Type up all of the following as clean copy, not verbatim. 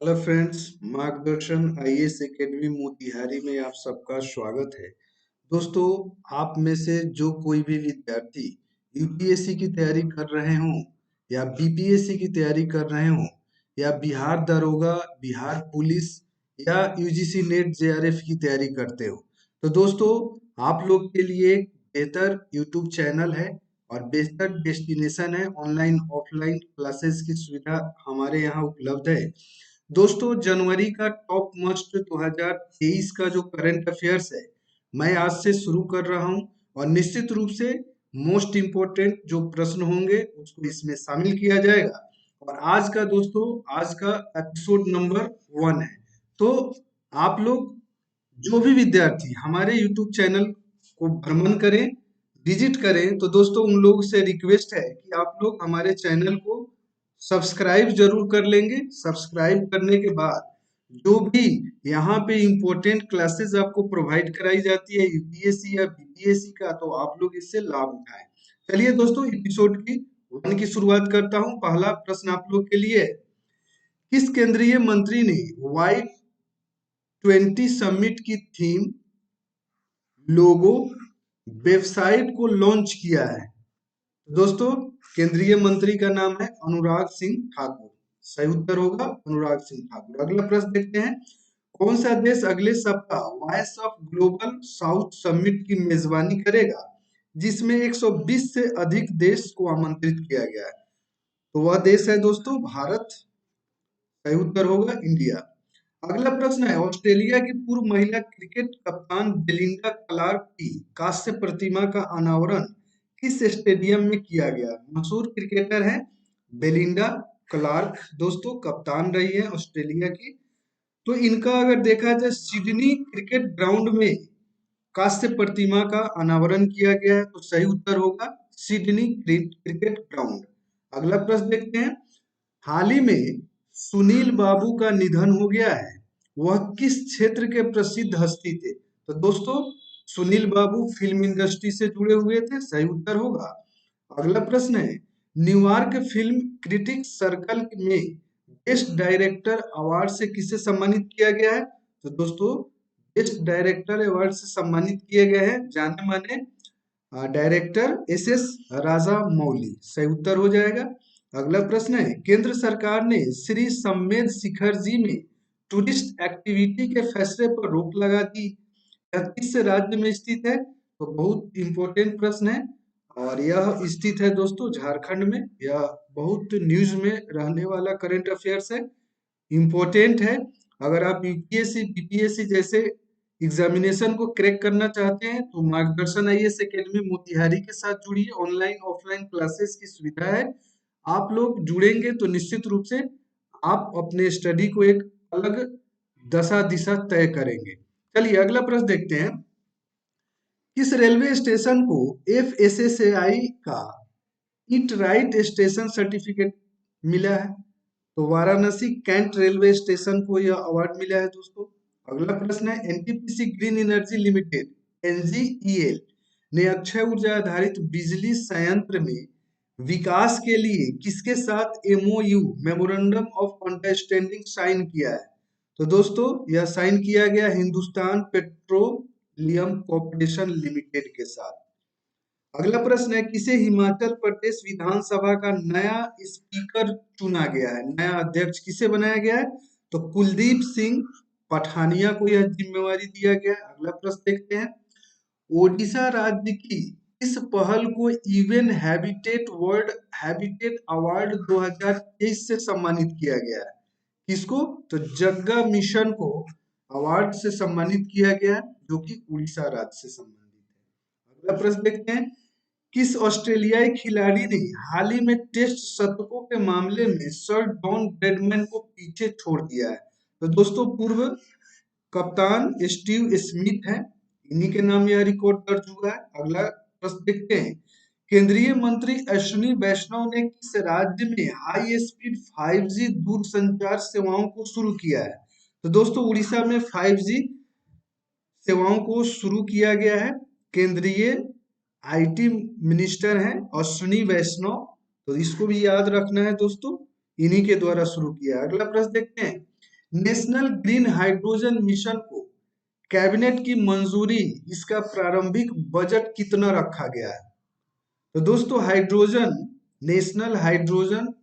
Hello friends, मार्गदर्शन IAS academy Motihari में आप सबका स्वागत है। दोस्तों, आप में से जो कोई भी विद्यार्थी यूपीएससी की तैयारी कर रहे हों या बीपीएससी की तैयारी कर रहे हों या बिहार दरोगा, बिहार पुलिस या यूजीसी नेट जेआरएफ की तैयारी करते हो, तो दोस्तों आप लोग के लिए एक बेहतर यूट्यूब चैनल है और बेहतर डेस्टिनेशन है। ऑनलाइन ऑफलाइन क्लासेस की सुविधा हमारे यहाँ उपलब्ध है। दोस्तों, जनवरी का टॉप मोस्ट 2023 का जो करंट अफेयर्स है, मैं आज से शुरू कर रहा हूं और निश्चित रूप से मोस्ट इम्पोर्टेंट जो प्रश्न होंगे उसको इसमें शामिल किया जाएगा। और आज का दोस्तों, आज का एपिसोड नंबर 1 है। तो आप लोग जो भी विद्यार्थी हमारे यूट्यूब चैनल को भ्रमण करें, विजिट करें, तो दोस्तों उन लोगों से रिक्वेस्ट है कि आप लोग हमारे चैनल को सब्सक्राइब जरूर कर लेंगे। सब्सक्राइब करने के बाद जो भी यहाँ पे इम्पोर्टेंट क्लासेस आपको प्रोवाइड कराई जाती है यूपीएससी या बीपीएससी का, तो आप लोग इससे लाभ उठाएं। चलिए दोस्तों, एपिसोड की 1 की शुरुआत करता हूँ। पहला प्रश्न आप लोग के लिए है, किस केंद्रीय मंत्री ने Y20 समिट की थीम, लोगो, वेबसाइट को लॉन्च किया है? दोस्तों, केंद्रीय मंत्री का नाम है अनुराग सिंह ठाकुर। सही उत्तर होगा अनुराग सिंह ठाकुर। अगला प्रश्न देखते हैं, कौन सा देश अगले सप्ताह voice of global south summit की मेजबानी करेगा, जिसमें 120 से अधिक देश को आमंत्रित किया गया है? तो वह देश है दोस्तों भारत। सही उत्तर होगा इंडिया। अगला प्रश्न है, ऑस्ट्रेलिया की पूर्व महिला क्रिकेट कप्तान बेलिंडा क्लार्क की कांस्य प्रतिमा का अनावरण किस स्टेडियम में किया गया? मशहूर क्रिकेटर है बेलिंडा क्लार्क, दोस्तों कप्तान रही है ऑस्ट्रेलिया की। तो इनका अगर देखा जाए सिडनी क्रिकेट ग्राउंड में कांस्य प्रतिमा का अनावरण किया गया है, तो सही उत्तर होगा सिडनी क्रिकेट ग्राउंड। अगला प्रश्न देखते हैं, हाल ही में सुनील बाबू का निधन हो गया है, वह किस क्षेत्र के प्रसिद्ध हस्ती थे? तो दोस्तों सुनील बाबू फिल्म इंडस्ट्री से जुड़े हुए थे। सही उत्तर होगा। अगला प्रश्न है, न्यूयॉर्क फिल्म क्रिटिक्स सर्कल में बेस्ट डायरेक्टर अवार्ड से किसे सम्मानित किया गया है? तो दोस्तों बेस्ट डायरेक्टर अवार्ड से सम्मानित किए गए हैं जाने माने डायरेक्टर एस राजा मौली। सही उत्तर हो जाएगा। अगला प्रश्न है, केंद्र सरकार ने श्री सम्मेद शिखर जी में टूरिस्ट एक्टिविटी के फैसले पर रोक लगा दी, यह किस राज्य में स्थित है? तो बहुत इंपॉर्टेंट प्रश्न है और यह स्थित है दोस्तों झारखंड में। यह बहुत न्यूज में रहने वाला करंट अफेयर्स है, इम्पोर्टेंट है। अगर आप यूपीएससी बीपीएससी जैसे एग्जामिनेशन को क्रैक करना चाहते हैं तो मार्गदर्शन आईएएस एकेडमी मोतिहारी के साथ जुड़िए। ऑनलाइन ऑफलाइन क्लासेस की सुविधा है। आप लोग जुड़ेंगे तो निश्चित रूप से आप अपने स्टडी को एक अलग दशा दिशा तय करेंगे। चलिए अगला प्रश्न देखते हैं, किस रेलवे स्टेशन को एफएसएसएआई का ईट राइट स्टेशन सर्टिफिकेट मिला है? तो वाराणसी कैंट रेलवे स्टेशन को यह अवार्ड मिला है दोस्तों। अगला प्रश्न है, NTPC green energy limited NGEL ने अक्षय ऊर्जा आधारित बिजली संयंत्र में विकास के लिए किसके साथ MOU memorandum of understanding sign किया है? तो दोस्तों यह साइन किया गया हिंदुस्तान पेट्रोलियम कॉर्पोरेशन लिमिटेड के साथ। अगला प्रश्न है, किसे हिमाचल प्रदेश विधानसभा का नया स्पीकर चुना गया है, नया अध्यक्ष किसे बनाया गया है? तो कुलदीप सिंह पठानिया को यह जिम्मेवारी दिया गया है। अगला प्रश्न देखते हैं, ओडिशा राज्य की इस पहल को UN habitat world habitat award 2023 से सम्मानित किया गया है। किसको? तो जग्गा मिशन को अवार्ड से सम्मानित किया गया है, जो कि उड़ीसा राज्य से संबंधित है। अगला प्रश्न देखते हैं, किस ऑस्ट्रेलियाई खिलाड़ी ने हाल ही में टेस्ट शतकों के मामले में सर डॉन ब्रैडमैन को पीछे छोड़ दिया है? तो दोस्तों पूर्व कप्तान स्टीव स्मिथ है, इन्हीं के नाम यह रिकॉर्ड दर्ज हुआ है। अगला प्रश्न देखते हैं, केंद्रीय मंत्री अश्विनी वैष्णव ने किस राज्य में हाई स्पीड 5G दूरसंचार सेवाओं को शुरू किया है? तो दोस्तों उड़ीसा में 5G सेवाओं को शुरू किया गया है। केंद्रीय आईटी मिनिस्टर हैं अश्विनी वैष्णव, तो इसको भी याद रखना है दोस्तों, इन्हीं के द्वारा शुरू किया है। अगला प्रश्न देखते हैं, नेशनल ग्रीन हाइड्रोजन मिशन को कैबिनेट की मंजूरी, इसका प्रारंभिक बजट कितना रखा गया है? तो दोस्तों hydrogen, national hydrogen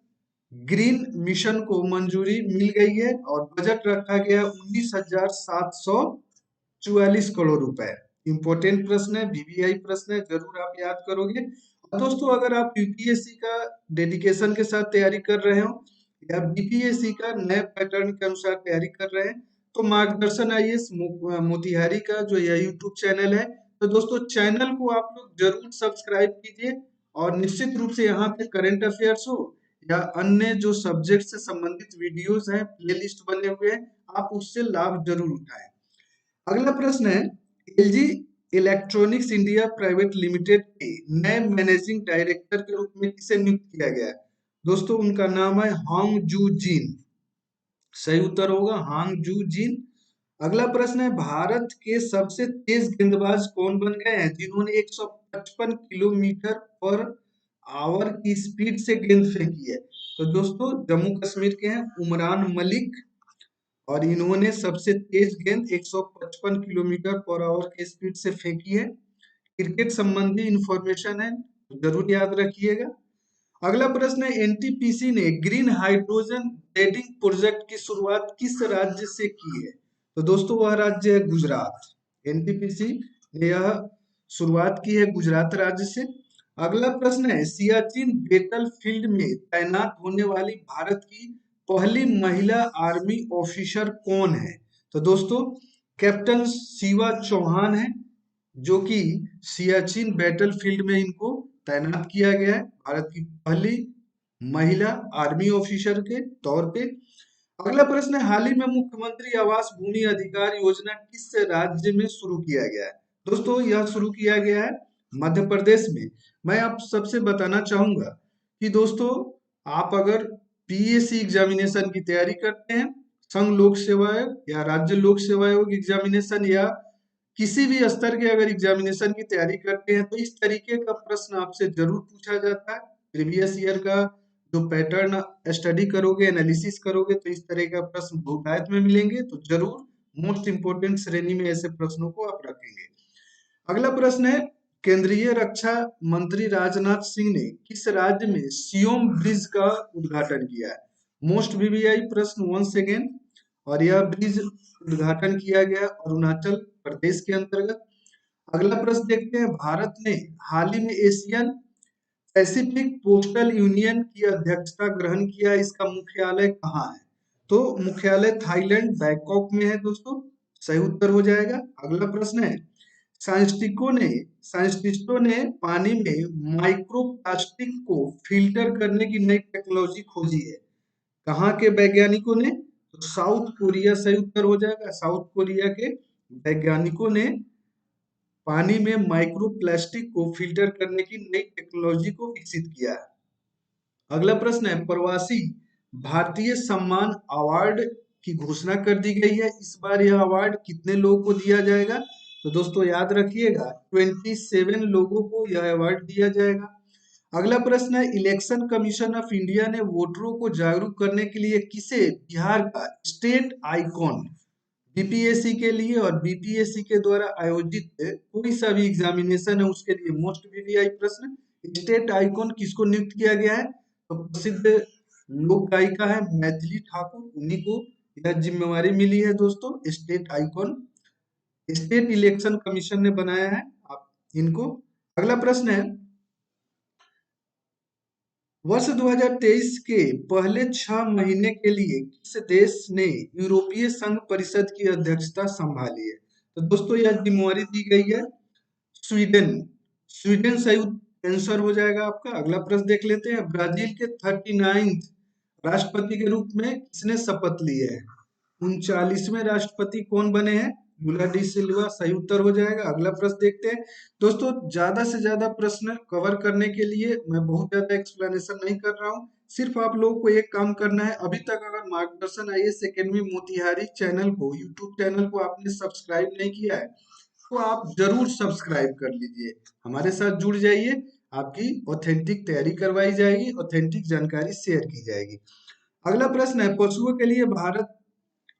green mission को मंजूरी मिल गई है और बजट रखा गया 19,744 करोड़ रुपए। इंपॉर्टेंट प्रश्न है, वीवीआई प्रश्न है, जरूर आप याद करोगे। और दोस्तों अगर आप यूपीएससी का डेडिकेशन के साथ तैयारी कर रहे हो या बीपीएससी का नए पैटर्न के अनुसार तैयारी कर रहे हैं, तो मार्गदर्शन आईएएस मोतिहारी का जो यह यूट्यूब चैनल है, तो दोस्तों चैनल को आप लोग जरूर सब्सक्राइब कीजिए और निश्चित रूप से यहाँ पे करंट अफेयर्स हो या अन्य जो सब्जेक्ट से संबंधित वीडियोस हैं, प्लेलिस्ट बने हुए हैं, आप उससे लाभ जरूर उठाएं। अगला प्रश्न है, LG electronics India private limited के नए मैनेजिंग डायरेक्टर के रूप में किसे नियुक्त किया गया है? दोस्तों उनका नाम है हांग जू जिन। सही उत्तर होगा हांग जू जिन। अगला प्रश्न है, भारत के सबसे तेज गेंदबाज कौन बन गए हैं जिन्होंने 155 किलोमीटर पर आवर की स्पीड से गेंद फेंकी है? तो दोस्तों जम्मू कश्मीर के हैं उमरान मलिक, और इन्होंने सबसे तेज गेंद 155 किलोमीटर पर आवर की स्पीड से फेंकी है। क्रिकेट संबंधी इंफॉर्मेशन है, जरूर याद रखिएगा। अगला प्रश्न है, एनटीपीसी ने ग्रीन हाइड्रोजन ट्रेडिंग प्रोजेक्ट की शुरुआत किस राज्य से की है? तो दोस्तों वह राज्य है गुजरात। एनटीपीसी ने यह शुरुआत की है गुजरात राज्य से। अगला प्रश्न है, सियाचिन बेटल फील्ड में तैनात होने वाली भारत की पहली महिला आर्मी ऑफिसर कौन है? तो दोस्तों कैप्टन शिवा चौहान है, जो कि सियाचिन बैटल फील्ड में इनको तैनात किया गया है भारत की पहली महिला आर्मी ऑफिसर के तौर पे। अगला प्रश्न है, हाल ही में मुख्यमंत्री आवास भूमि अधिकार योजना किस राज्य में शुरू किया गया है? दोस्तों यह शुरू किया गया है मध्य प्रदेश में। मैं आप सबसे बताना चाहूंगा कि दोस्तों आप अगर पीएससी एग्जामिनेशन की तैयारी करते हैं, संघ लोक सेवा आयोग या राज्य लोक सेवा आयोग एग्जामिनेशन या किसी भी स्तर के अगर एग्जामिनेशन की तैयारी करते हैं, तो इस तरीके का प्रश्न आपसे जरूर पूछा जाता है। प्रीवियस ईयर का जो पैटर्न स्टडी करोगे, एनालिसिस करोगे, तो इस तरह का प्रश्न बहुतायत में मिलेंगे, तो जरूर मोस्ट इंपोर्टेंट श्रेणी में ऐसे प्रश्नों को आप रखेंगे। अगला प्रश्न है, केंद्रीय रक्षा मंत्री राजनाथ सिंह ने किस राज्य में सियोम ब्रिज का उद्घाटन किया है? मोस्ट वीवीआई प्रश्न वंस अगेन, और यह ब्रिज उद्घाटन किया गया अरुणाचल प्रदेश के अंतर्गत। अगला प्रश्न देखते हैं, भारत ने हाल ही में एशियन पैसिफिक पोस्टल यूनियन की अध्यक्षता ग्रहण किया, इसका मुख्यालय कहाँ है? तो मुख्यालय थाईलैंड बैंकॉक में है दोस्तों। सही उत्तर हो जाएगा। अगला प्रश्न है, साइंटिस्टों ने पानी में माइक्रोप्लास्टिक को फिल्टर करने की नई टेक्नोलॉजी खोजी है। कहाँ के वैज्ञानिकों ने? तो साउथ कोरिया। सही उत्तर हो जाएगा, साउथ कोरिया के वैज्ञानिकों ने पानी में माइक्रोप्लास्टिक को फिल्टर करने की नई टेक्नोलॉजी को विकसित किया है। अगला प्रश्न है, प्रवासी भारतीय सम्मान अवार्ड की घोषणा कर दी गई है। इस बार यह अवार्ड कितने लोगों को दिया जाएगा? तो दोस्तों याद रखिएगा 27 लोगों को यह अवार्ड दिया जाएगा। अगला प्रश्न है, इलेक्शन कमीशन ऑफ इंडिया ने वोटरों को जागरूक करने के लिए किसे बिहार का स्टेट आइकॉन, बीपीएससी के लिए और बीपीएससी के द्वारा आयोजित कोई सा भी एग्जामिनेशन है उसके लिए मोस्ट वीवीआई प्रश्न, स्टेट आइकॉन किसको नियुक्त किया गया है? तो प्रसिद्ध लोक गायिका है मैथिली ठाकुर, उन्हीं को यह जिम्मेवारी मिली है दोस्तों। State icon state election commission ने बनाया है आप इनको। अगला प्रश्न है, वर्ष 2023 के पहले 6 महीने के लिए किस देश ने यूरोपीय संघ परिषद की अध्यक्षता संभाली है? तो दोस्तों यह जिम्मेवारी दी गई है स्वीडन। स्वीडन सही आंसर हो जाएगा आपका। अगला प्रश्न देख लेते हैं, ब्राजील के 39th राष्ट्रपति के रूप में किसने शपथ ली है? 39वें राष्ट्रपति कौन बने हैं? लुला डी सिल्वा। सही उत्तर हो जाएगा। अगला प्रश्न देखते हैं दोस्तों, ज्यादा से ज्यादा प्रश्न कवर करने के लिए मैं बहुत ज्यादा एक्सप्लेनेशन नहीं कर रहा हूँ, सिर्फ आप लोगों को एक काम करना है। अभी तक अगर मार्गदर्शन आईएएस एकेडमी मोतिहारी चैनल को, यूट्यूब चैनल को आपने सब्सक्राइब नहीं किया है, तो आप जरूर सब्सक्राइब कर लीजिए, हमारे साथ जुड़ जाइए। आपकी ऑथेंटिक तैयारी करवाई जाएगी, ऑथेंटिक जानकारी शेयर की जाएगी। अगला प्रश्न है, पशुओं के लिए भारत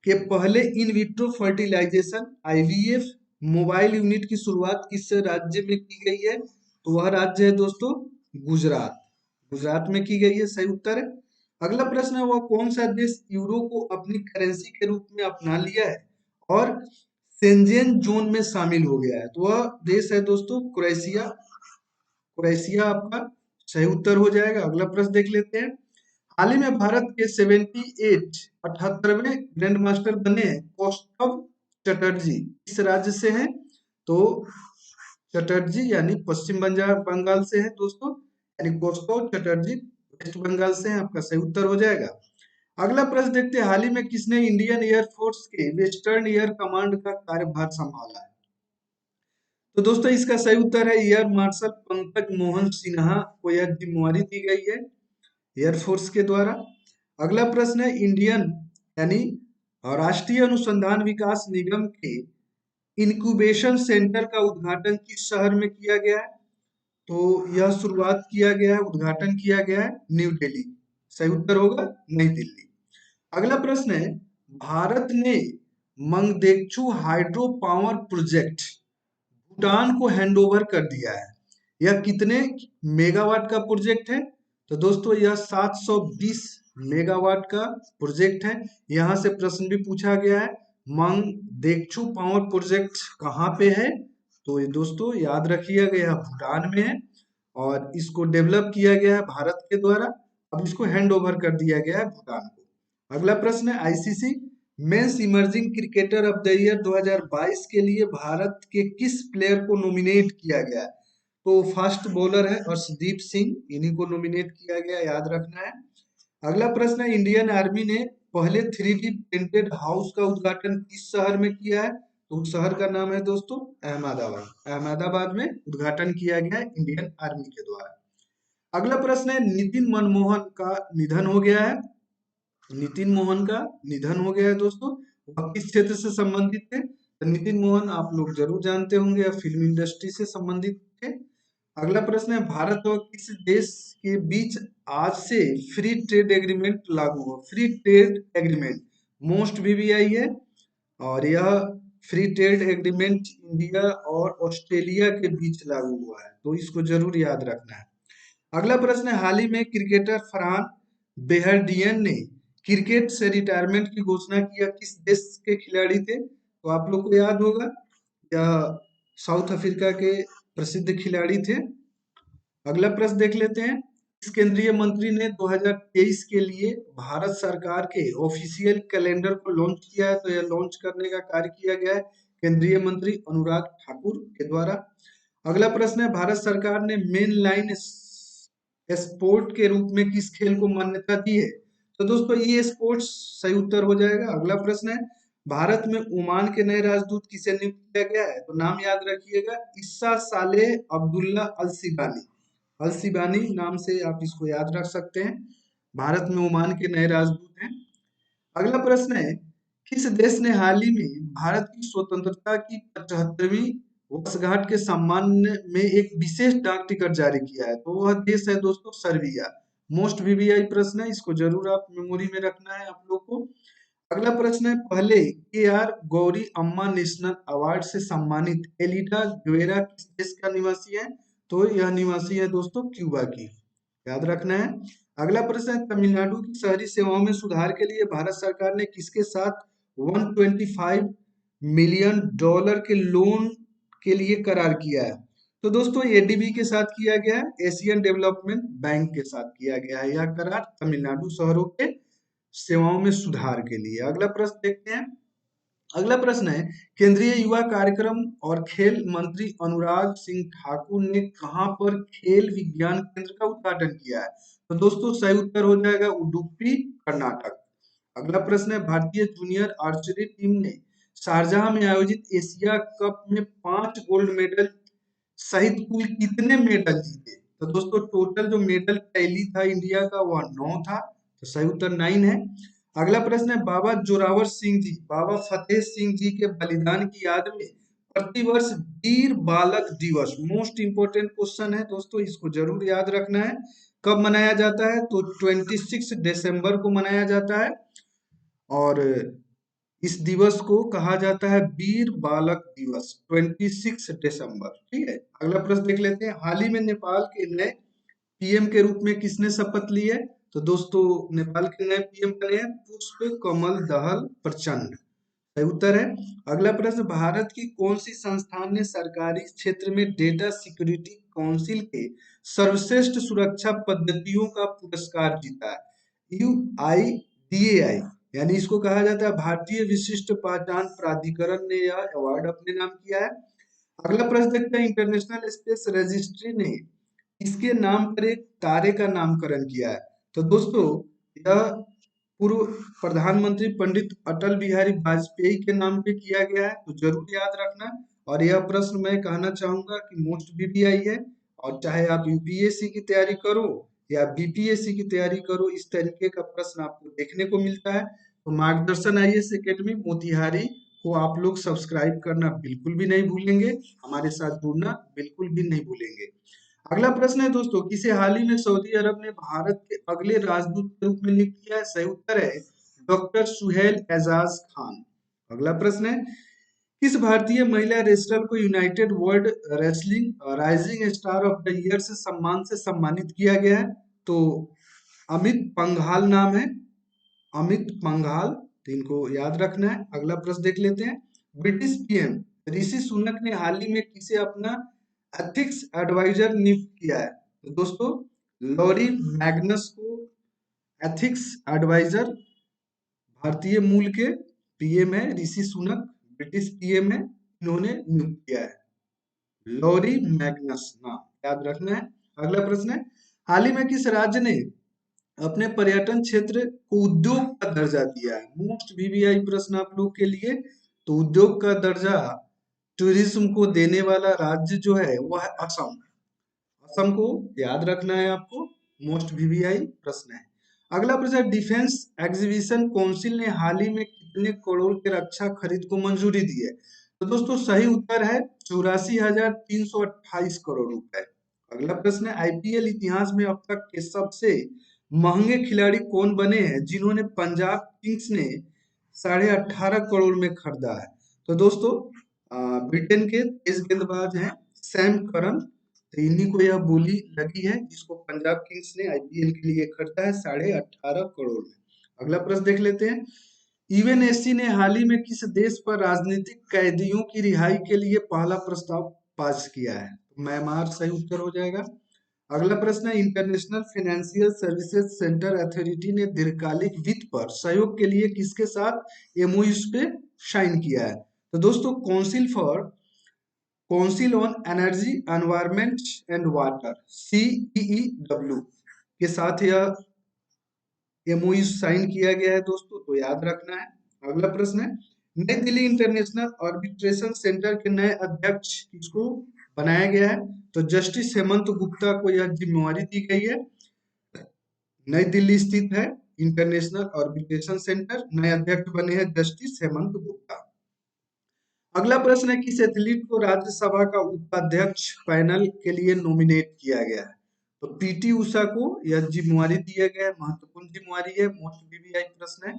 के पहले in vitro fertilisation IVF mobile unit की शुरुआत किस राज्य में की गई है? तो वह राज्य है दोस्तों गुजरात। गुजरात में की गई है, सही उत्तर है। अगला प्रश्न है, वह कौन सा देश यूरो को अपनी करेंसी के रूप में अपना लिया है और शेंजेन जोन में शामिल हो गया है? तो वह देश है दोस्तों क्रोएशिया। क्रोएशिया आपका सही उत्तर हो जाएगा। अगला प्रश्न देख लेते हैं। हाल ही में भारत के 78वें ग्रैंड मास्टर बने हैं कौस्तव चटर्जी, इस राज्य से हैं? तो चटर्जी यानी पश्चिम बंगाल से है दोस्तों, यानी कौस्तव चटर्जी वेस्ट बंगाल से हैं। आपका सही उत्तर हो जाएगा। अगला प्रश्न देखते हैं, हाल ही में किसने इंडियन एयरफोर्स के वेस्टर्न एयर कमांड का कार्यभार संभाला है? तो दोस्तों इसका सही उत्तर है एयर मार्शल पंकज मोहन सिन्हा को यह जिम्मेवारी दी गई है एयरफोर्स के द्वारा। अगला प्रश्न है, इंडियन यानी राष्ट्रीय अनुसंधान विकास निगम के इंक्यूबेशन सेंटर का उद्घाटन किस शहर में किया गया है? तो यह शुरुआत किया गया है, उद्घाटन किया गया है न्यू दिल्ली। सही उत्तर होगा नई दिल्ली। अगला प्रश्न है, भारत ने Mangdechhu hydro power project Bhutan को हैंडओवर कर दिया है। यह कितने मेगावाट का प्रोजेक्ट है? तो दोस्तों यह 720 मेगावाट का प्रोजेक्ट है। यहाँ से प्रश्न भी पूछा गया है, मंगदेचू पावर प्रोजेक्ट कहाँ पे है? तो ये दोस्तों याद रखिएगा यह भूटान में है और इसको डेवलप किया गया है भारत के द्वारा। अब इसको हैंड ओवर कर दिया गया है भूटान को। अगला प्रश्न है, ICC men's emerging cricketer of the year 2022 के लिए भारत के किस प्लेयर को नॉमिनेट किया गया है? तो फास्ट बॉलर है अर्शदीप सिंह, इन्हीं को नॉमिनेट किया गया, याद रखना है। अगला प्रश्न है, इंडियन आर्मी ने पहले 3D प्रिंटेड हाउस का उद्घाटन किस शहर में किया है? तो उस शहर का नाम है दोस्तों अहमदाबाद। अहमदाबाद में उद्घाटन किया गया है इंडियन आर्मी के द्वारा। अगला प्रश्न है, नितिन मनमोहन का निधन हो गया है। नितिन मोहन का निधन हो गया है दोस्तों। वह किस क्षेत्र से संबंधित थे? तो नितिन मोहन आप लोग जरूर जानते होंगे, या फिल्म इंडस्ट्री से संबंधित थे। अगला प्रश्न है, भारत और किस देश के बीच आज से फ्री ट्रेड एग्रीमेंट लागू हुआ? Free trade agreement most VVI है और यह फ्री ट्रेड एग्रीमेंट इंडिया और ऑस्ट्रेलिया के बीच लागू हुआ है, तो इसको जरूर याद रखना है। अगला प्रश्न है, हाल ही में क्रिकेटर फरहान बेहरडियन ने क्रिकेट से रिटायरमेंट की घोषणा किया किस देश के खिलाड़ी थे? तो आप लोग को याद होगा यह साउथ अफ्रीका के प्रसिद्ध खिलाड़ी थे। अगला प्रश्न देख लेते हैं, इस केंद्रीय मंत्री ने 2023 के लिए भारत सरकार के ऑफिशियल कैलेंडर को लॉन्च किया है? तो यह लॉन्च करने का कार्य किया गया है केंद्रीय मंत्री अनुराग ठाकुर के द्वारा। अगला प्रश्न है, भारत सरकार ने मेन लाइन स्पोर्ट के रूप में किस खेल को मान्यता दी है? तो दोस्तों ये स्पोर्ट्स सही उत्तर हो जाएगा। अगला प्रश्न है, भारत में ओमान के नए राजदूत किसे नियुक्त किया गया है? तो नाम याद रखिएगा, इस्सा सालेह अब्दुल्ला अल सिबानी। अल सिबानी नाम से आप इसको याद रख सकते हैं, भारत में ओमान के नए राजदूत हैं। अगला प्रश्न है, किस देश ने हाल ही में भारत की स्वतंत्रता की 75वीं वर्षगांठ के सम्मान में एक विशेष डाक टिकट जारी किया है? तो वह देश है दोस्तों सर्बिया। मोस्ट वीवीआई प्रश्न है, इसको जरूर आप मेमोरी में रखना है आप लोग को। अगला प्रश्न है, पहले KR गौरी अम्मा नेशनल अवार्ड से सम्मानित एलिडा ग्वेरा किस देश का निवासी है? तो यह निवासी है दोस्तों क्यूबा की, याद रखना है। अगला प्रश्न है, तमिलनाडु की शहरी सेवाओं में सुधार के लिए भारत सरकार ने किसके साथ 125 मिलियन डॉलर के लोन के लिए करार किया है? तो दोस्तों ADB के साथ किया गया है, एशियन डेवलपमेंट बैंक के साथ किया गया है यह करार तमिलनाडु शहरों के सेवाओं में सुधार के लिए। अगला प्रश्न देखते हैं। अगला प्रश्न है, केंद्रीय युवा कार्यक्रम और खेल मंत्री अनुराग सिंह ठाकुर ने कहां पर खेल विज्ञान केंद्र का उद्घाटन किया है? तो दोस्तों सही उत्तर हो जाएगा उडुपी कर्नाटक। अगला प्रश्न है, भारतीय जूनियर आर्चरी टीम ने शारजाह में आयोजित एशिया कप में 5 गोल्ड मेडल सहित कुल कितने मेडल जीते? तो दोस्तों टोटल जो मेडल टैली था इंडिया का वह 9 था, तो सही उत्तर 9 है। अगला प्रश्न है, बाबा जोरावर सिंह जी, बाबा फतेह सिंह जी के बलिदान की याद में प्रतिवर्ष वीर बालक दिवस, मोस्ट इंपोर्टेंट क्वेश्चन है दोस्तों, इसको जरूर याद रखना है, कब मनाया जाता है? तो 26 दिसंबर को मनाया जाता है। और इस दिवस को कहा जाता है वीर बालक दिवस, 26 दिसंबर। ठीक है, अगला प्रश्न देख लेते हैं। हाल ही में नेपाल के नए पीएम के रूप में किसने शपथ ली है? तो दोस्तों, नेपाल के नए पीएम बने हैं पुष्प कमल दहल प्रचंड। सही उत्तर है। अगला प्रश्न, भारत की कौन सी संस्थान ने सरकारी क्षेत्र में डेटा सिक्योरिटी काउंसिल के सर्वश्रेष्ठ सुरक्षा पद्धतियों का पुरस्कार जीता है? UIDAI, यानी इसको कहा जाता है भारतीय विशिष्ट पहचान प्राधिकरण ने यह अवार्ड अपने नाम किया है। अगला प्रश्न देखते हैं, इंटरनेशनल स्पेस रजिस्ट्री ने इसके नाम पर एक तारे का नामकरण किया है? तो दोस्तों, यह पूर्व प्रधानमंत्री पंडित अटल बिहारी वाजपेयी के नाम पे किया गया है, तो जरूर याद रखना। और यह प्रश्न मैं कहना चाहूंगा कि मोस्ट VVI है, और चाहे आप यूपीएससी की तैयारी करो या बीपीएससी की तैयारी करो, इस तरीके का प्रश्न आपको देखने को मिलता है। तो मार्गदर्शन आईएएस एकेडमी मोतिहारी को आप लोग सब्सक्राइब करना बिल्कुल भी नहीं भूलेंगे, हमारे साथ जुड़ना बिल्कुल भी नहीं भूलेंगे। अगला प्रश्न है दोस्तों, किसे हाल ही में सऊदी अरब ने भारत के अगले राजदूत के रूप में नियुक्त किया है? सही उत्तर है डॉक्टर सुहेल एजाज खान। अगला प्रश्न है, किस भारतीय महिला रेसलर को United world wrestling rising star of the year से सम्मान से सम्मानित किया गया है? तो अमित पंघाल नाम है, अमित पंघाल, तो इनको याद रखना है। अगला प्रश्न देख लेते हैं। ब्रिटिश पीएम ऋषि सुनक ने हाल ही में किसे अपना एथिक्स एडवाइजर नियुक्त किया है? तो दोस्तों, लॉरी मैग्नस को एथिक्स एडवाइजर, भारतीय मूल के पीएम है ऋषि सुनक, ब्रिटिश पीएम है, इन्होंने नियुक्त किया है लॉरी मैग्नस नाम, याद रखना है। अगला प्रश्न है, हाल ही में किस राज्य ने अपने पर्यटन क्षेत्र को उद्योग का दर्जा दिया है? मोस्ट VVI प्रश्न आप लोग के लिए। तो उद्योग का दर्जा टूरिज्म को देने वाला राज्य जो है वह है असम। असम को याद रखना है आपको, मोस्ट VVI प्रश्न है। अगला प्रश्न है, डिफेंस एग्जीबिशन काउंसिल ने हाल ही में कितने करोड़ के रक्षा खरीद को मंजूरी दी है? तो दोस्तों, सही उत्तर है 84,328 करोड़ रुपए। अगला प्रश्न है, आईपीएल इतिहास में अब तक के सबसे महंगे खिलाड़ी कौन बने हैं जिन्होंने पंजाब किंग्स ने 18.5 करोड़ में खरीदा है? तो दोस्तों, ब्रिटेन के तेज गेंदबाज हैं सैम करन, तो इन्हीं को यह बोली लगी है जिसको पंजाब किंग्स ने आईपीएल के लिए खरीदा है 18.5 करोड़ में। अगला प्रश्न देख लेते हैं, यूएनएससी ने हाल ही में किस देश पर राजनीतिक कैदियों की रिहाई के लिए पहला प्रस्ताव पास किया है? तो म्यांमार सही उत्तर हो जाएगा। अगला प्रश्न है, international financial services centre authority ने दीर्घकालिक वित्त पर सहयोग के लिए किसके साथ एमओयू पे साइन किया है? तो दोस्तों, council on energy environment and water, CEEW के साथ यह एमओयू साइन किया गया है दोस्तों, तो याद रखना है। अगला प्रश्न है, नई दिल्ली इंटरनेशनल आर्बिट्रेशन सेंटर के नए अध्यक्ष किसको बनाया गया है? तो जस्टिस हेमंत गुप्ता को यह जिम्मेवारी दी गई है। नई दिल्ली स्थित है इंटरनेशनल आर्बिट्रेशन सेंटर, नए अध्यक्ष बने हैं जस्टिस हेमंत गुप्ता। अगला प्रश्न है, किस एथलीट को राज्यसभा का उपाध्यक्ष पैनल के लिए नॉमिनेट किया गया है? तो पीटी उषा को यह जिम्मेवारी दिया गया है, महत्वपूर्ण जिम्मेवारी है, मोस्ट VVI प्रश्न है।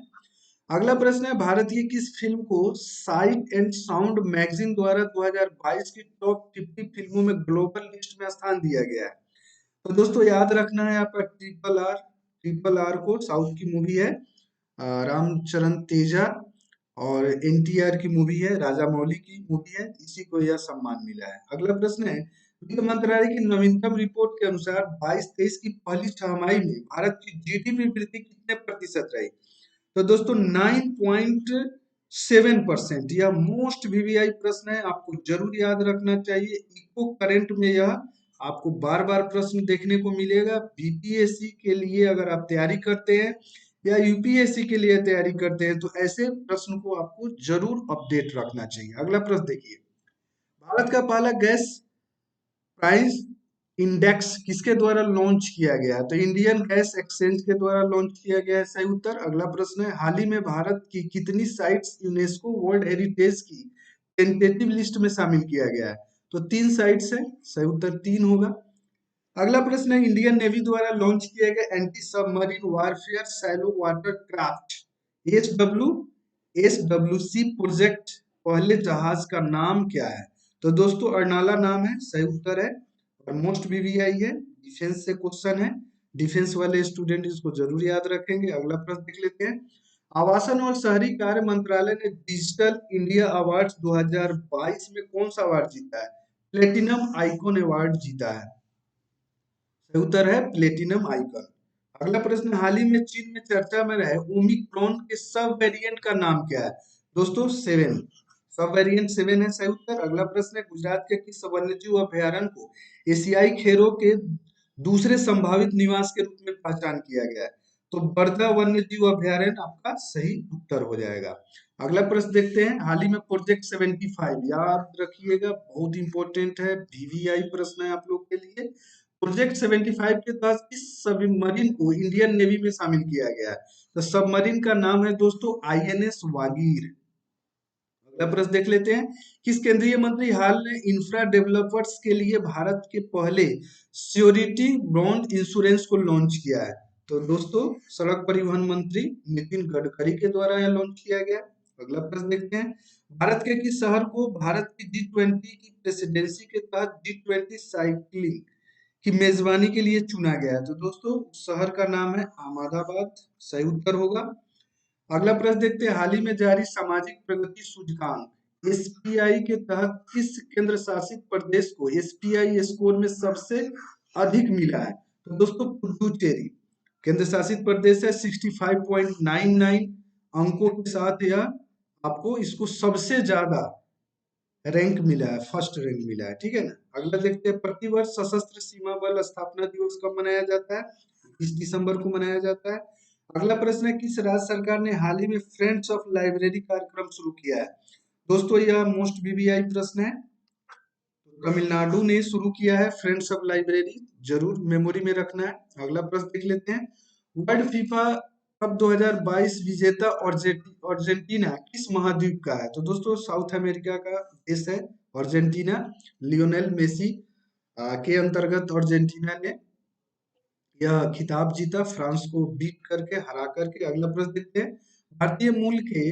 अगला प्रश्न है, भारत की किस फिल्म को साइट एंड साउंड मैगजीन द्वारा 2022 की टॉप 50 फिल्मों में ग्लोबल लिस्ट में स्थान दिया गया है? तो दोस्तों, याद रखना है आपका RRR। RRR को साउथ की मूवी है, रामचरण तेजा और एनटीआर की मूवी है, राजा मौली की मूवी है, इसी को यह सम्मान मिला है। अगला प्रश्न है, वित्त मंत्रालय की नवीनतम रिपोर्ट के अनुसार 22-23 की पहली छमाही में भारत की जीडीपी वृद्धि कितने प्रतिशत रही? तो दोस्तों, 9.7%। यह मोस्ट VVI प्रश्न है, आपको जरूर याद रखना चाहिए। इको करंट में यह आपको बार बार प्रश्न देखने को मिलेगा। बीपीएससी के लिए अगर आप तैयारी करते हैं या यूपीएससी के लिए तैयारी करते हैं तो ऐसे प्रश्न को आपको जरूर अपडेट रखना चाहिए। अगला प्रश्न देखिए, भारत का पहला गैस प्राइस इंडेक्स किसके द्वारा लॉन्च किया गया है? तो इंडियन गैस एक्सचेंज के द्वारा लॉन्च किया गया है, सही उत्तर। अगला प्रश्न है, हाल ही में भारत की कितनी साइट्स यूनेस्को वर्ल्ड हेरिटेज की टेंटेटिव लिस्ट में शामिल किया गया है? तो 3 साइट्स है, सही उत्तर 3 होगा। अगला प्रश्न है, इंडियन नेवी द्वारा लॉन्च किया गया anti submarine warfare shallow water craft SW SWC project पहले जहाज का नाम क्या है? तो दोस्तों अर्नाला नाम है, सही उत्तर है। और मोस्ट वीवीआई है, डिफेंस से क्वेश्चन है, डिफेंस वाले स्टूडेंट इसको जरूर याद रखेंगे। अगला प्रश्न देख लेते हैं। आवासन और शहरी कार्य मंत्रालय ने डिजिटल इंडिया अवार्ड 2022 में कौन सा अवार्ड जीता है? प्लेटिनम आइकॉन अवार्ड जीता है। सही उत्तर है प्लेटिनम आइकॉन। अगला प्रश्न, हाल ही में चीन में चर्चा में रहे ओमिक्रॉन के सब वेरिएंट का नाम क्या है? दोस्तों 7, सब वेरिएंट 7 है, सही उत्तर। अगला प्रश्न है, गुजरात के किस वन्यजीव अभयारण्य को एशियाई खेरों के दूसरे संभावित निवास के रूप में पहचान किया गया है? तो बर्दा वन्यजीव अभयारण्य आपका सही उत्तर हो जाएगा। अगला प्रश्न देखते हैं, हाल ही में प्रोजेक्ट 75 याद रखिएगा, बहुत इंपॉर्टेंट है, वीवीआई प्रश्न है आप लोग के लिए। प्रोजेक्ट 75 के तहत किस सबमरीन को इंडियन नेवी में शामिल किया गया है? तो सबमरीन का नाम है दोस्तों INS वागीर। अगला प्रश्न देख लेते हैं, किस केंद्रीय मंत्री हाल ने इंफ्रा डेवलपर्स के लिए भारत के पहले श्योरिटी बॉन्ड इंश्योरेंस को लॉन्च किया है? तो दोस्तों सड़क परिवहन मंत्री नितिन गडकरी के द्वारा यह लॉन्च किया गया। अगला प्रश्न देखते हैं, भारत के किस शहर को भारत की G20 की प्रेसिडेंसी के तहत G20 साइक्लिंग की मेजबानी के लिए चुना गया है? तो दोस्तों शहर का नाम है अहमदाबाद, सही उत्तर होगा। अगला प्रश्न देखते हैं, हाल ही में जारी सामाजिक प्रगति सूचकांक SPI के तहत किस केंद्र शासित प्रदेश को SPI स्कोर में सबसे अधिक मिला है? तो दोस्तों पुडुचेरी केंद्र शासित प्रदेश है, 65.99 अंकों के साथ यह आपको इसको सबसे ज्यादा रैंक मिला है, फर्स्ट रैंक मिला है, ठीक है ना। अगला देखते हैं, प्रतिवर्ष सशस्त्र सीमा बल स्थापना दिवस कब मनाया जाता है? 20 दिसंबर को मनाया जाता है। अगला प्रश्न है, किस राज्य सरकार ने हाल ही में फ्रेंड्स ऑफ लाइब्रेरी कार्यक्रम शुरू किया है? दोस्तों यह मोस्ट वीवीआई प्रश्न है, तमिलनाडु ने शुरू किया है फ्रेंड्स ऑफ लाइब्रेरी, जरूर मेमोरी में रखना है। अगला प्रश्न देख लेते हैं, वर्ल्ड फीफा कप 2022 विजेता अर्जेंटीना किस महाद्वीप का है? तो दोस्तों साउथ अमेरिका का देश है अर्जेंटीना। लियोनेल मेसी के अंतर्गत अर्जेंटीना ने यह खिताब जीता, फ्रांस को बीट करके, हरा करके। अगला प्रश्न देखते हैं, भारतीय मूल के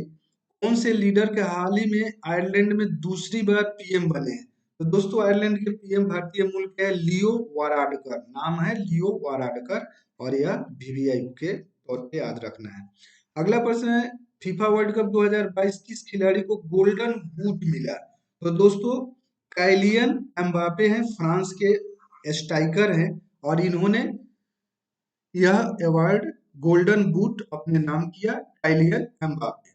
कौन से लीडर के हाल ही में आयरलैंड में दूसरी बार पीएम बने हैं? तो दोस्तों आयरलैंड के पीएम भारतीय मूल के हैं लियो वाराडकर, नाम है लियो वाराडकर, और यह वीवीआई के तौर पे याद रखना है। अगला प्रश्न है, फीफा वर्ल्ड कप 2022 किस खिलाड़ी को गोल्डन बूट मिला? तो दोस्तों काइलियन एम्बापे हैं, फ्रांस के स्ट्राइकर हैं, और इन्होंने यह अवार्ड गोल्डन बूट अपने नाम किया, काइलियन एम्बापे।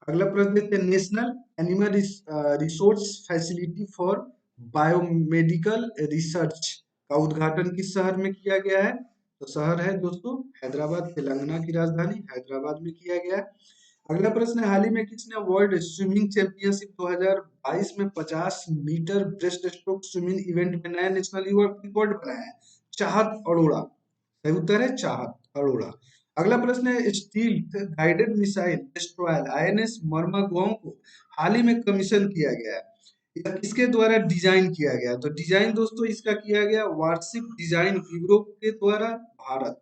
अगला प्रश्न देखते हैं, national animal resource facility for biomedical research का उद्घाटन किस शहर में किया गया है? तो शहर है दोस्तों हैदराबाद, तेलंगाना की राजधानी हैदराबाद में किया गया है। अगला प्रश्न है, हाल ही में किसने वर्ल्ड स्विमिंग चैंपियनशिप 2022 में 50 metre breast stroke swimming event में नया नेशनल रिकॉर्ड बनाया है? चाहत अरोड़ा, सही उत्तर है चाहत अरोड़ा। अगला प्रश्न है, steel guided missile destroyer INS मर्मागोंग को हाल ही में कमीशन किया गया है, यह किसके द्वारा डिजाइन किया गया? तो डिजाइन दोस्तों इसका किया गया वारशिप डिजाइन ब्यूरो के द्वारा, भारत,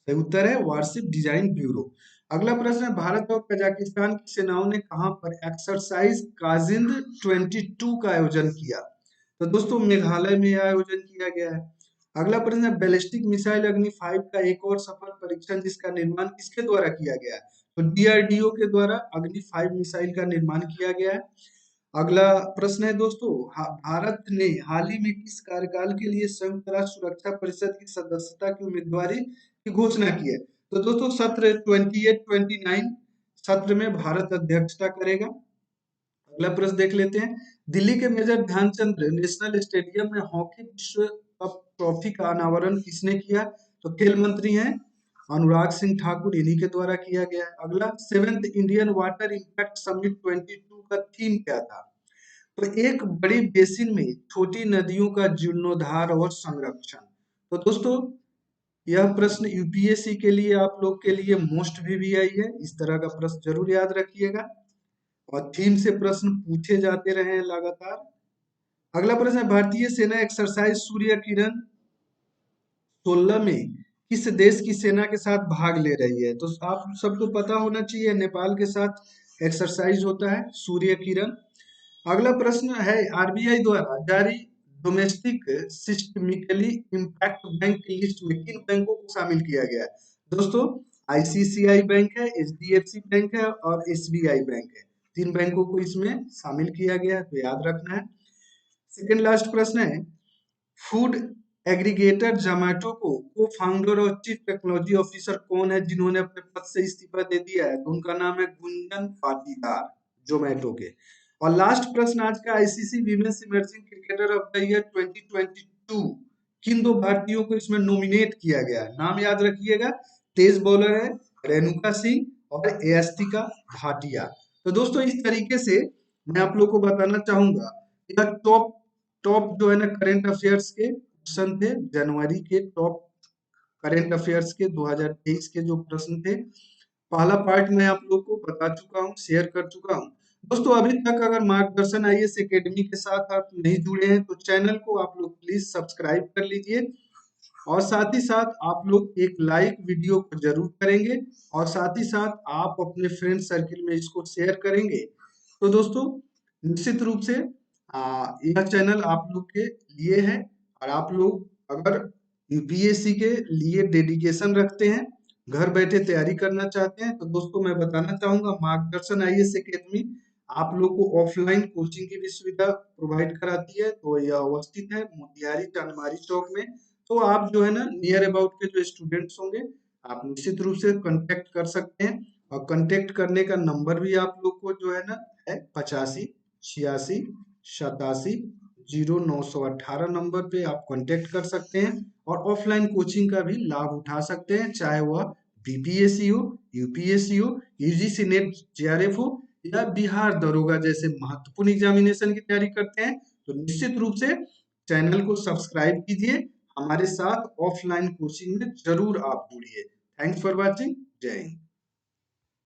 सही उत्तर है वारशिप डिजाइन ब्यूरो। अगला प्रश्न है, भारत और कजाकिस्तान की सेनाओं ने कहां पर एक्सरसाइज काजिंद 22 का आयोजन किया? तो दोस्तों मेघालय में यह आयोजन किया गया है। अगला प्रश्न है, बैलिस्टिक मिसाइल अग्नि 5 का एक और सफल परीक्षण जिसका निर्माण किसके द्वारा किया गया है? तो DRDO के द्वारा अग्नि 5 मिसाइल का निर्माण किया गया है। अगला प्रश्न है दोस्तों, भारत ने हाल ही में किस कार्यकाल के लिए संयुक्त राष्ट्र सुरक्षा परिषद की सदस्यता की उम्मीदवारी की घोषणा की है? तो दोस्तों सत्र 28-29 सत्र में भारत अध्यक्षता करेगा। अगला प्रश्न देख लेते हैं, दिल्ली के मेजर ध्यानचंद नेशनल स्टेडियम में हॉकी विश्व कप ट्रॉफी का अनावरण किसने किया? तो खेल मंत्री हैं अनुराग सिंह ठाकुर, इन्हीं के द्वारा किया गया। अगला, 7th Indian water impact summit 22 का थीम क्या था? तो एक बड़ी बेसिन में छोटी नदियों का जीर्णोद्धार और संरक्षण। तो दोस्तों यह प्रश्न यूपीएससी के लिए आप लोग के लिए मोस्ट वीवीआई है, इस तरह का प्रश्न जरूर याद रखिएगा, और थीम से प्रश्न पूछे जाते रहे हैं लगातार। अगला प्रश्न है, भारतीय सेना एक्सरसाइज सूर्य किरण 16 में किस देश की सेना के साथ भाग ले रही है? तो आप सबको पता होना चाहिए नेपाल के साथ एक्सरसाइज होता है सूर्य किरण। अगला प्रश्न है आरबीआई द्वारा जारी डोमेस्टिक सिस्टमिकली इम्पैक्ट बैंक की लिस्ट में किन बैंकों को शामिल किया गया है। दोस्तों आईसीआईसीआई बैंक है, एचडीएफसी बैंक है और एसबीआई बैंक है। तीन बैंकों को इसमें शामिल किया गया है, तो याद रखना है। सेकेंड लास्ट प्रश्न है फूड एग्रीगेटर जोमेटो को फाउंडर और चीफ टेक्नोलॉजी ऑफिसर कौन है जिन्होंने अपने पद से इस्तीफा दे दिया है। तो उनका नाम है गुंजन पाटीदार, जोमेटो के। और लास्ट प्रश्न आज का ICC women's emerging cricketer of the year 2022 किन दो भारतीयों को इसमें नॉमिनेट किया गया है। नाम याद रखिएगा, तेज बॉलर है रेणुका सिंह और एएसटी का भाटिया। तो दोस्तों इस तरीके से मैं आप लोग को बताना चाहूंगा यह टॉप टॉप जो है ना करंट अफेयर्स के क्वेश्चन थे, जनवरी के टॉप करंट अफेयर्स के 2023 के जो प्रश्न थे। पहला पार्ट मैं आप लोग को बता चुका हूँ, शेयर कर चुका हूँ। दोस्तों अभी तक अगर मार्गदर्शन आईएएस एकेडमी के साथ आप नहीं जुड़े हैं तो चैनल को आप लोग प्लीज सब्सक्राइब कर लीजिए और साथ ही साथ आप लोग एक लाइक वीडियो को जरूर करेंगे और साथ ही साथ आप अपने फ्रेंड सर्किल में इसको शेयर करेंगे। तो दोस्तों निश्चित रूप से यह चैनल आप लोग के लिए है और आप लोग अगर यूपीएससी के लिए डेडिकेशन रखते हैं, घर बैठे तैयारी करना चाहते हैं, तो दोस्तों मैं बताना चाहूंगा मार्गदर्शन आईएएस एकेडमी आप लोग को ऑफलाइन कोचिंग की भी सुविधा प्रोवाइड कराती है। तो यह अवस्थित है मोतिहारी चांदमारी चौक में। तो आप जो है ना नियर अबाउट के जो स्टूडेंट्स होंगे आप निश्चित रूप से कांटेक्ट कर सकते हैं और कांटेक्ट करने का नंबर भी आप लोग को जो है ना है 85 86 87 0918 नंबर पे आप कांटेक्ट कर सकते हैं और ऑफलाइन कोचिंग का भी लाभ उठा सकते हैं, चाहे वह बीपीएससी हो, यूपीएससी हो, यूजीसी नेट जेआरएफ हो या बिहार दरोगा जैसे महत्वपूर्ण एग्जामिनेशन की तैयारी करते हैं। तो निश्चित रूप से चैनल को सब्सक्राइब कीजिए, हमारे साथ ऑफलाइन कोचिंग में जरूर आप जुड़िए। थैंक्स फॉर वॉचिंग, जय हिंद।